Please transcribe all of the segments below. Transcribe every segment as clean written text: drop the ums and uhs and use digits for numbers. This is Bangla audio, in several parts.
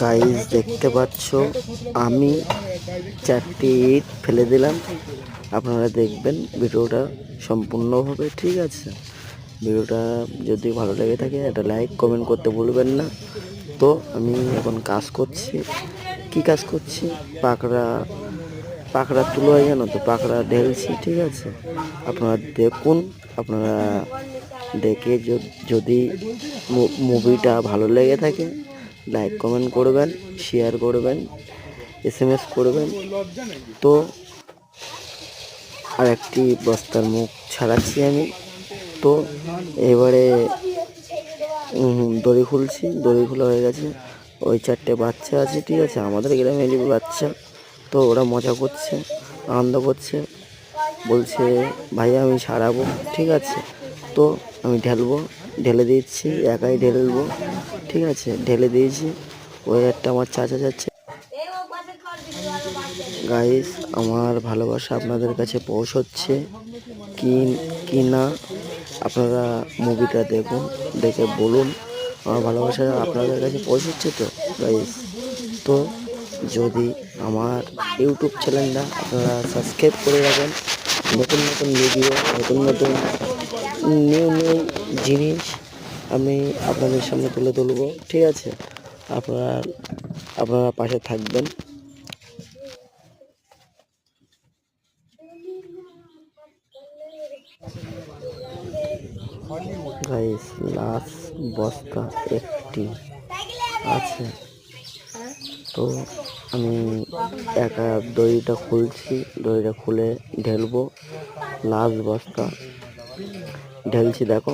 গাইস দেখতে পাচ্ছ আমি 4টি ইট ফেলে দিলাম। আপনারা দেখবেন ভিডিওটা সম্পূর্ণভাবে, ঠিক আছে? ভিডিওটা যদি ভালো লেগে থাকে একটা লাইক কমেন্ট করতে ভুলবেন না। তো আমি এখন কাজ করছি। কি কাজ করছি? পাকড়া তুলো হয় জানো তো, পাকড়া ঢেলছি, ঠিক আছে? আপনারা দেখুন। আপনারা দেখে যদি মুভিটা ভালো লেগে থাকে লাইক কমেন্ট করবেন, শেয়ার করবেন, SMS করবেন। তো আর একটি বস্তার মুখ ছাড়াচ্ছি আমি। তো এবারে দড়ি খুলছি, দড়ি খোলা হয়ে গেছে। ওই 4টে বাচ্চা আছে, ঠিক আছে, আমাদের গ্রামেরই বাচ্চা। তো ওরা মজা করছে, আনন্দ করছে, বলছে ভাইয়া আমি ছাড়াবো, ঠিক আছে? তো আমি ঢেলে দিচ্ছি, একাই ঢেলবো, ঠিক আছে? ঢেলে দিয়েছি। ওই একটা আমার চাচা যাচ্ছে। গাইস আমার ভালোবাসা আপনাদের কাছে পৌঁছচ্ছে কি না আপনারা মুভিটা দেখুন, দেখে বলুন আমার ভালোবাসা আপনাদের কাছে পৌঁছচ্ছে তো গাইস। তো যদি আমার ইউটিউব চ্যানেলটা আপনারা সাবস্ক্রাইব করে রাখেন, নতুন নতুন ভিডিও, নতুন নতুন নিউ জিনিস আমি আপনাদের সামনে তুলে ধরবো, ঠিক আছে? আপনারা পাশে থাকবেন। গাইস লাস্ট বস্তা একটি আছে। তো আমি একা দড়িটা খুলছি, দড়িটা খুলে ঢেলবো। লাস্ট বস্তা ঢেলছি, দেখো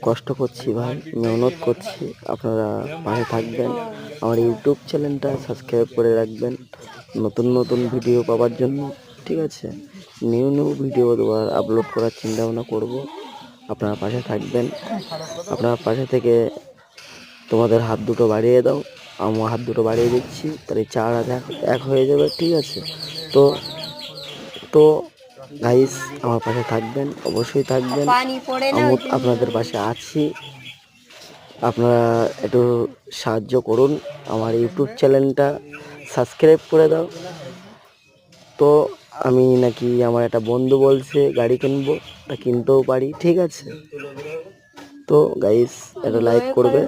কষ্ট করছি ভাই, মেহনত করছি। আপনারা পাশে থাকবেন, আমার ইউটিউব চ্যানেলটা সাবস্ক্রাইব করে রাখবেন নতুন নতুন ভিডিও পাওয়ার জন্য, ঠিক আছে? নিউ ভিডিও দেওয়ার আপলোড করার চিন্তা ভাবনা করবো। আপনারা পাশে থাকবেন। আপনার পাশে থেকে তোমাদের হাত দুটো বাড়িয়ে দাও, আমার হাত দুটো বাড়িয়ে দিচ্ছি, তাহলে 4 হাত এক হয়ে যাবে, ঠিক আছে? তো তো গাইস আমার পাশে থাকবেন, অবশ্যই থাকবেন। আমি আপনাদের পাশে আছি। আপনারা একটু সাহায্য করুন, আমার ইউটিউব চ্যানেলটা সাবস্ক্রাইব করে দাও। তো আমি নাকি আমার একটা বন্ধু বলছে গাড়ি কিনবো, তা কিনতেও পারি, ঠিক আছে? তো গাইস একটা লাইক করবে।